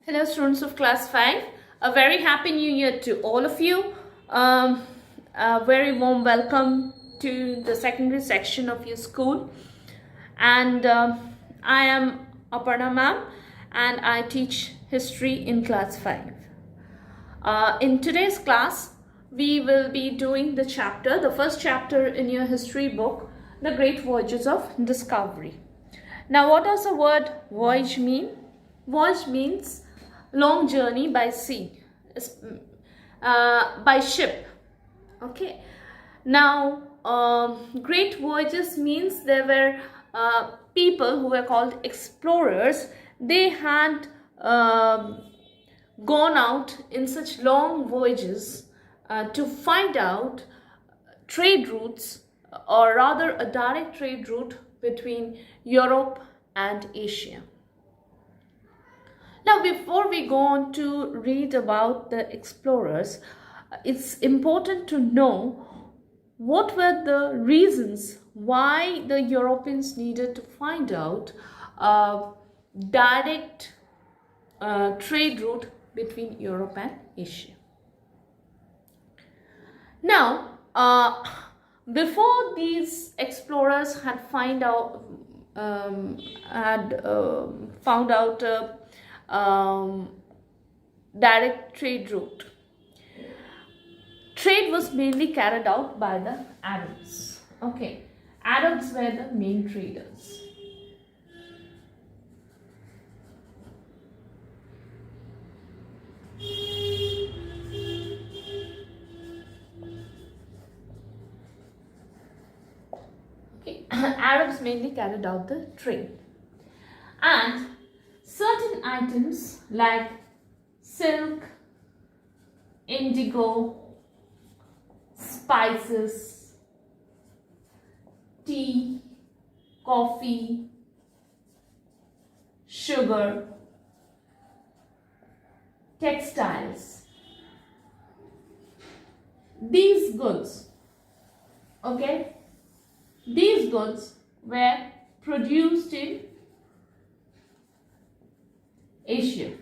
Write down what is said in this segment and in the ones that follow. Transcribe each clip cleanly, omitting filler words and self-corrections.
Hello students of class 5, a very happy new year to all of you. A very warm welcome to the secondary section of your school, and I am Aparna ma'am and I teach history in class 5. In today's class we will be doing the first chapter in your history book, The Great Voyages of Discovery. Now what does the word voyage mean? Voyage means long journey by sea, by ship. Okay. Now, great voyages means there were people who were called explorers. They had gone out in such long voyages to find out trade routes, or rather a direct trade route between Europe and Asia. Now, before we go on to read about the explorers, it's important to know what were the reasons why the Europeans needed to find out a direct trade route between Europe and Asia. Now, before these explorers had found out direct trade route, trade was mainly carried out by the Arabs. Okay, Arabs were the main traders. Okay, Arabs mainly carried out the trade, and certain items like silk, indigo, spices, tea, coffee, sugar, textiles, these goods, okay, these goods were produced in Asia.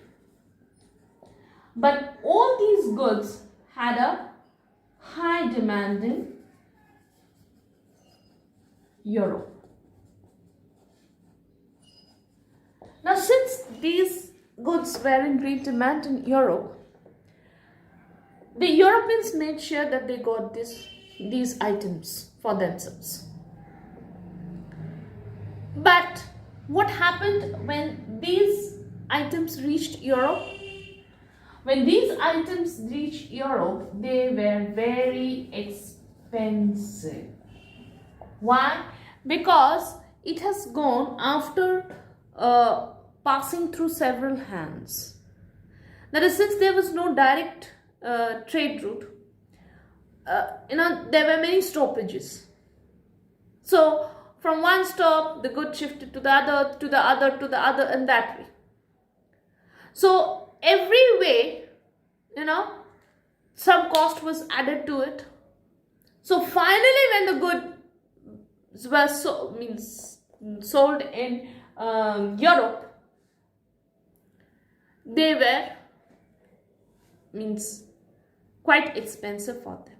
But all these goods had a high demand in Europe. Now, since these goods were in great demand in Europe, the Europeans made sure that they got these items for themselves. But what happened when these items reached Europe? When these items reached Europe, they were very expensive. Why? Because it has gone after passing through several hands. That is, since there was no direct trade route, there were many stoppages. So from one stop, the goods shifted to the other, to the other, to the other, and that way. So every way, some cost was added to it. So finally, when the goods were sold in Europe, they were quite expensive for them.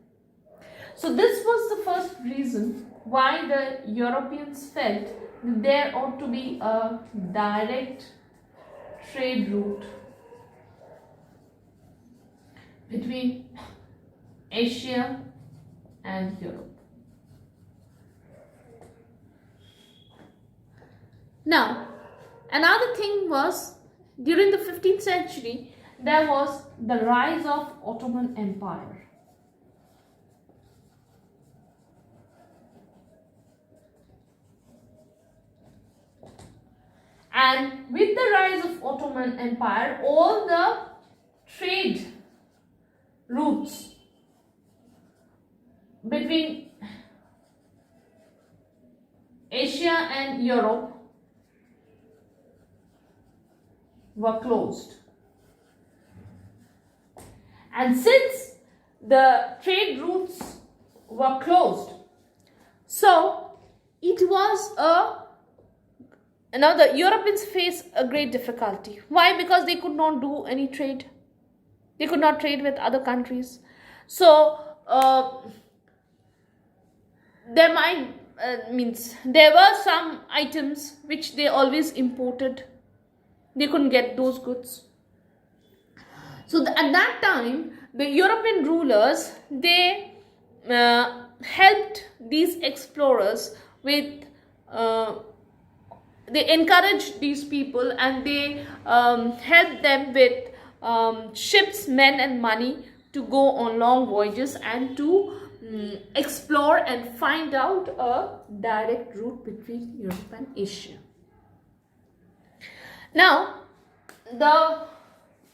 So this was the first reason why the Europeans felt that there ought to be a direct trade route between Asia and Europe. Now, another thing was, during the 15th century, there was the rise of Ottoman Empire. And with the rise of Ottoman Empire, all the trade routes between Asia and Europe were closed. And since the trade routes were closed, so it was now the Europeans face a great difficulty. Why? Because they could not do any trade. They could not trade with other countries. So there were some items which they always imported. They couldn't get those goods. So at that time, the European rulers, they helped these explorers with they encouraged these people, and they helped them with ships, men and money to go on long voyages and to explore and find out a direct route between Europe and Asia. Now, the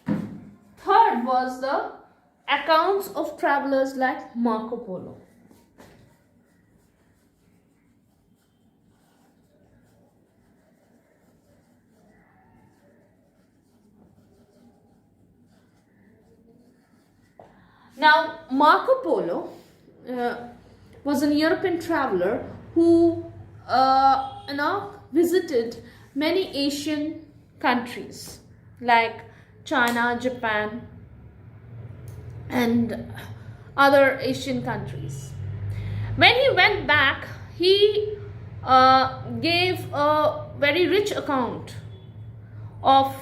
third was the accounts of travelers like Marco Polo. Now, Marco Polo was a European traveler who visited many Asian countries like China, Japan, and other Asian countries. When he went back, he gave a very rich account of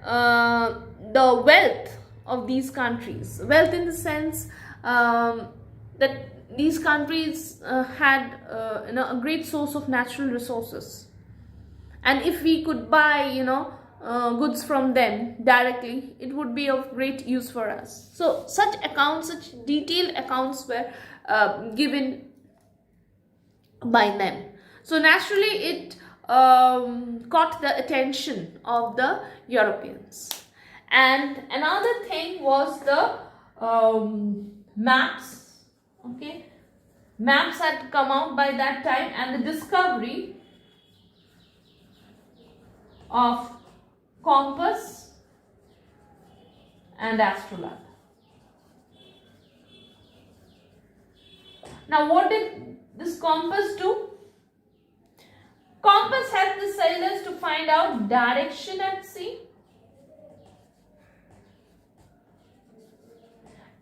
the wealth of these countries. Wealth in the sense that these countries had a great source of natural resources, and if we could buy goods from them directly, it would be of great use for us. So such accounts, such detailed accounts were given by them. So naturally it caught the attention of the Europeans. And another thing was the maps. Okay, maps had come out by that time, and the discovery of compass and astrolabe. Now, what did this compass do? Compass helped the sailors to find out direction at sea,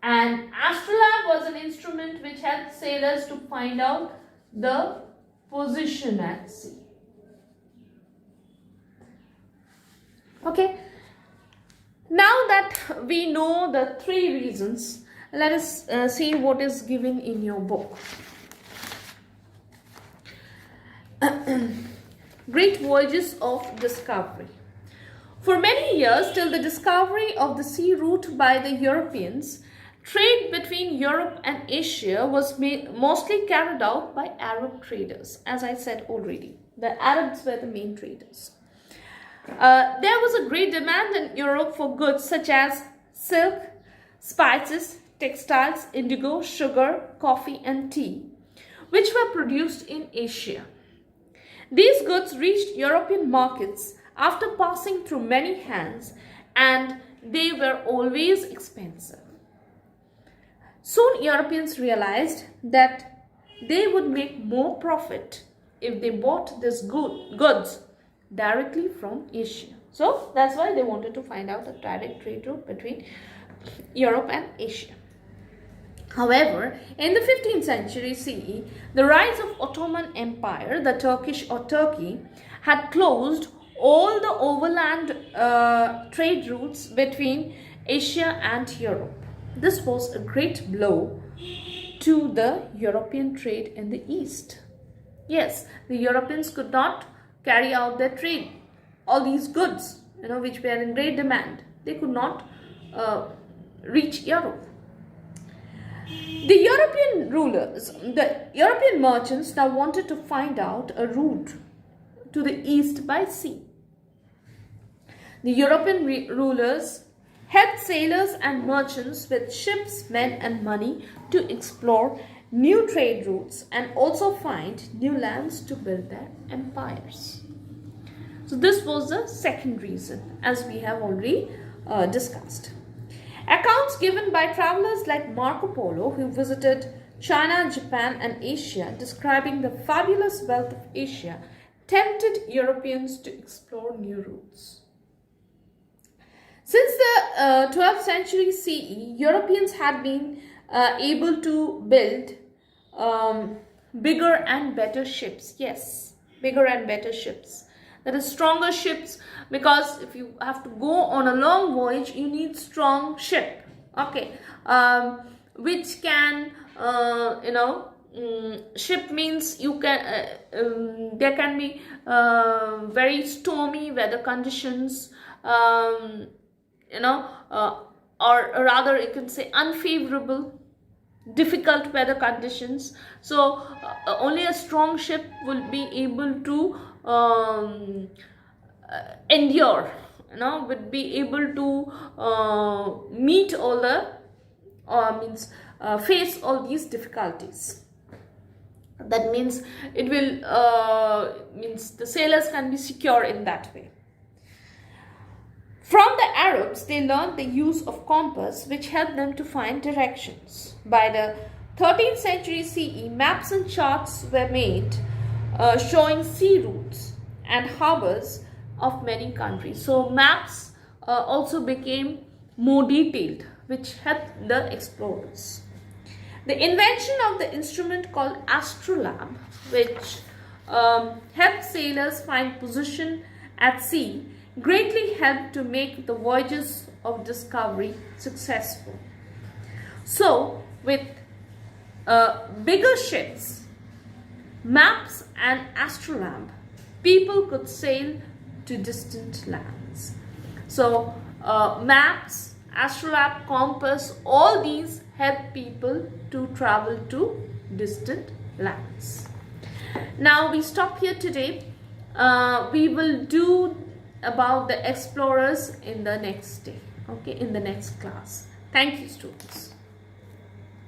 and astrolabe was an instrument which helped sailors to find out the position at sea. Okay, now that we know the three reasons, let us see what is given in your book. Great Voyages of Discovery. For many years, till the discovery of the sea route by the Europeans, trade between Europe and Asia was mostly carried out by Arab traders. As I said already, the Arabs were the main traders. There was a great demand in Europe for goods such as silk, spices, textiles, indigo, sugar, coffee and tea, which were produced in Asia. These goods reached European markets after passing through many hands, and they were always expensive. Soon Europeans realized that they would make more profit if they bought these goods directly from Asia. So that's why they wanted to find out a direct trade route between Europe and Asia. However, in the 15th century CE, the rise of Ottoman Empire, the Turkish or Turkey, had closed all the overland trade routes between Asia and Europe. This was a great blow to the European trade in the East. Yes, the Europeans could not carry out their trade. All these goods, which were in great demand, they could not reach Europe. The European rulers, the European merchants now wanted to find out a route to the East by sea. The European rulers helped sailors and merchants with ships, men and money to explore new trade routes and also find new lands to build their empires. So this was the second reason, as we have already discussed. Accounts given by travelers like Marco Polo, who visited China, Japan and Asia, describing the fabulous wealth of Asia, tempted Europeans to explore new routes. Since the 12th century CE, Europeans had been able to build bigger and better ships. Yes, bigger and better ships. That is stronger ships, because if you have to go on a long voyage, you need strong ship. Okay, which can, ship means you can, there can be very stormy weather conditions, or rather you can say unfavorable, difficult weather conditions. So only a strong ship will be able to endure, would be able to meet all the face all these difficulties. That means it will means the sailors can be secure in that way. From the Arabs, they learned the use of compass, which helped them to find directions. By the 13th century CE, maps and charts were made showing sea routes and harbors of many countries. So maps also became more detailed, which helped the explorers. The invention of the instrument called astrolabe, which helped sailors find position at sea, greatly helped to make the voyages of discovery successful. So, with bigger ships, maps and astrolabe, people could sail to distant lands. So, maps, astrolabe, compass, all these help people to travel to distant lands. Now, we stop here today. We will do about the explorers in the next day, okay, in the next class. Thank you, students.